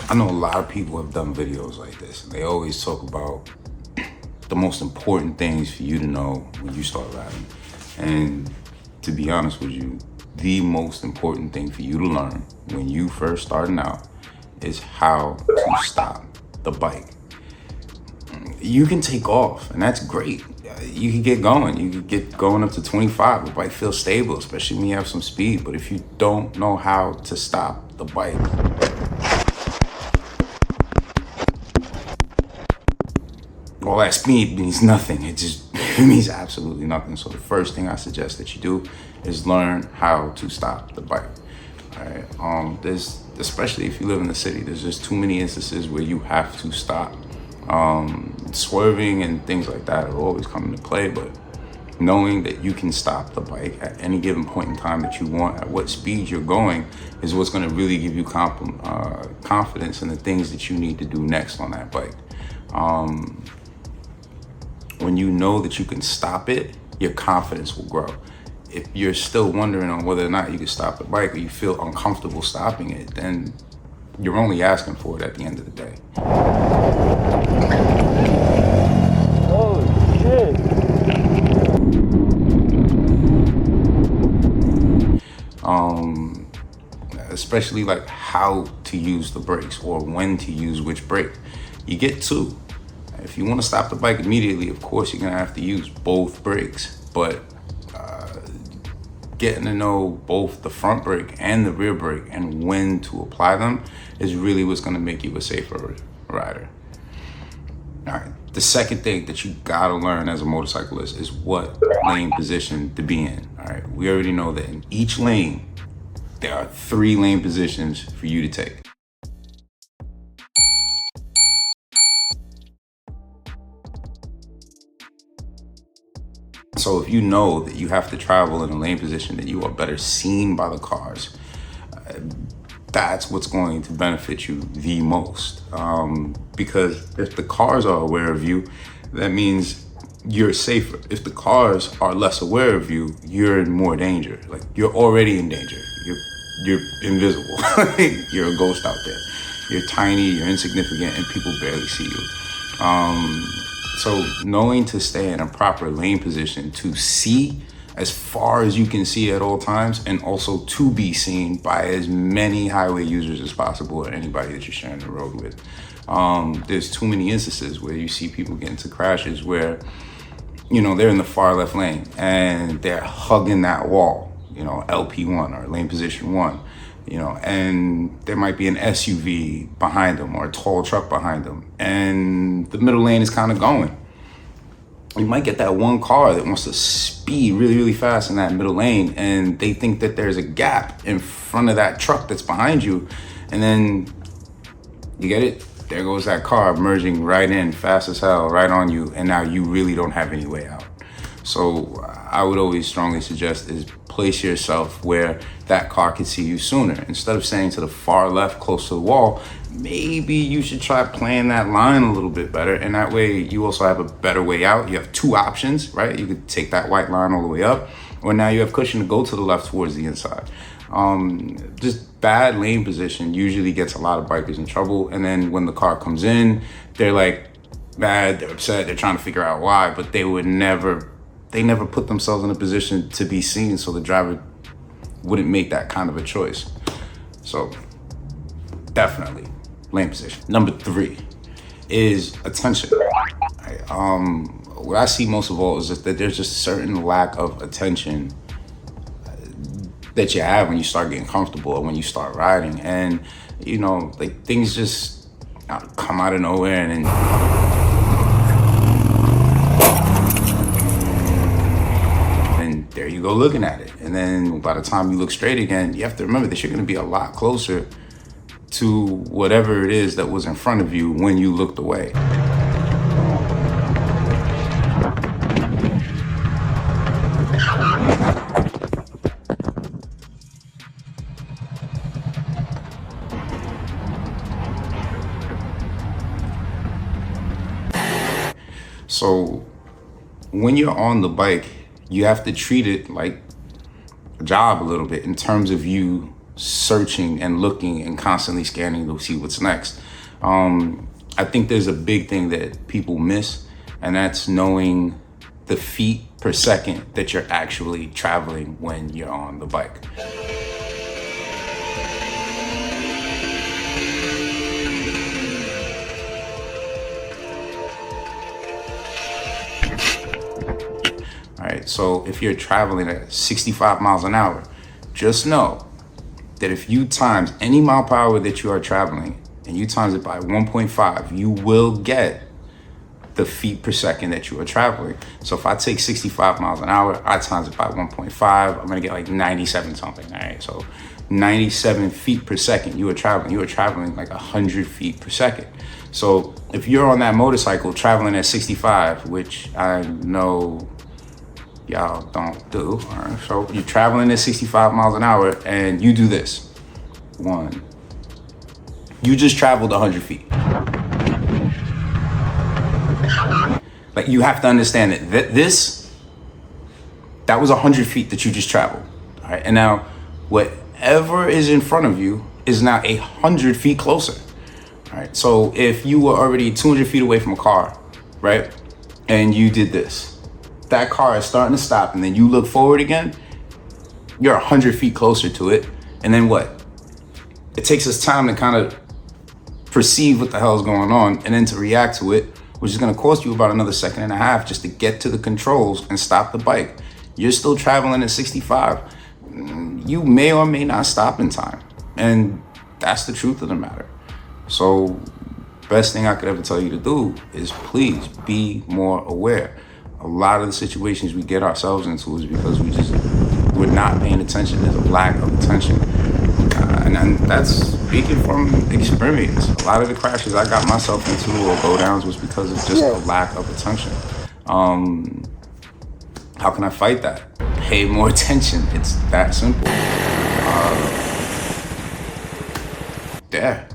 I know a lot of people have done videos like this, and they always talk about the most important things for you to know when you start riding. And to be honest with you, the most important thing for you to learn when you first starting out is how to stop the bike. You can take off, and that's great. You can get going. You can get going up to 25. The bike feels stable, especially when you have some speed. But if you don't know how to stop the bike, all that speed means nothing. It means absolutely nothing. So the first thing I suggest that you do is learn how to stop the bike. All right. There's, especially if you live in the city, there's just too many instances where you have to stop. Swerving and things like that are always come into play, but knowing that you can stop the bike at any given point in time that you want, at what speed you're going, is what's going to really give you confidence in the things that you need to do next on that bike. When you know that you can stop it, your confidence will grow. If you're still wondering on whether or not you can stop the bike, or you feel uncomfortable stopping it, then you're only asking for it at the end of the day. Oh shit. Especially like how to use the brakes or when to use which brake. You get two. If you want to stop the bike immediately, of course you're gonna have to use both brakes, but getting to know both the front brake and the rear brake and when to apply them is really what's gonna make you a safer rider. All right, the second thing that you gotta learn as a motorcyclist is what lane position to be in. All right, we already know that in each lane, there are 3 lane positions for you to take. So if you know that you have to travel in a lane position that you are better seen by the cars, that's what's going to benefit you the most. Because if the cars are aware of you, that means you're safer. If the cars are less aware of you, you're in more danger. Like, you're already in danger. You're invisible. You're a ghost out there. You're tiny, you're insignificant, and people barely see you. So knowing to stay in a proper lane position to see as far as you can see at all times, and also to be seen by as many highway users as possible, or anybody that you're sharing the road with. There's too many instances where you see people get into crashes where, they're in the far left lane and they're hugging that wall, LP1 or lane position 1, and there might be an SUV behind them or a tall truck behind them, and the middle lane is kind of going. You might get that one car that wants to speed really, really fast in that middle lane, and they think that there's a gap in front of that truck that's behind you, and then you get it? There goes that car merging right in fast as hell, right on you, and now you really don't have any way out. So I would always strongly suggest is place yourself where that car can see you sooner. Instead of staying to the far left close to the wall, maybe you should try playing that line a little bit better, and that way you also have a better way out. You have 2 options, right? You could take that white line all the way up, or now you have cushion to go to the left towards the inside. Just bad lane position usually gets a lot of bikers in trouble, and then when the car comes in, they're like mad, they're upset, they're trying to figure out why, but they never put themselves in a position to be seen, so the driver wouldn't make that kind of a choice. So definitely lane position. Number 3 is attention. Right? What I see most of all is just that there's just certain lack of attention that you have when you start getting comfortable or when you start riding, and like things just come out of nowhere, and there you go looking at it. And then by the time you look straight again, you have to remember that you're going to be a lot closer to whatever it is that was in front of you when you looked away. So when you're on the bike, you have to treat it like a job a little bit, in terms of you searching and looking and constantly scanning to see what's next. I think there's a big thing that people miss, and that's knowing the feet per second that you're actually traveling when you're on the bike. All right, so if you're traveling at 65 miles an hour, just know that if you times any mile per hour that you are traveling and you times it by 1.5, you will get the feet per second that you are traveling. So if I take 65 miles an hour, I times it by 1.5, I'm gonna get like 97 something, all right? So 97 feet per second you are traveling like 100 feet per second. So if you're on that motorcycle traveling at 65, which I know y'all don't do, all right? So you're traveling at 65 miles an hour and you do this. One, you just traveled 100 feet. Like, you have to understand that that was 100 feet that you just traveled, all right? And now whatever is in front of you is now 100 feet closer, all right? So if you were already 200 feet away from a car, right? And you did this, that car is starting to stop, and then you look forward again, you're 100 feet closer to it. And then what? It takes us time to kind of perceive what the hell is going on and then to react to it, which is going to cost you about another second and a half just to get to the controls and stop the bike. You're still traveling at 65. You may or may not stop in time. And that's the truth of the matter. So best thing I could ever tell you to do is please be more aware. A lot of the situations we get ourselves into is because we're not paying attention. There's a lack of attention. And that's speaking from experience. A lot of the crashes I got myself into or go downs was because of just a lack of attention. How can I fight that? Pay more attention. It's that simple. Yeah.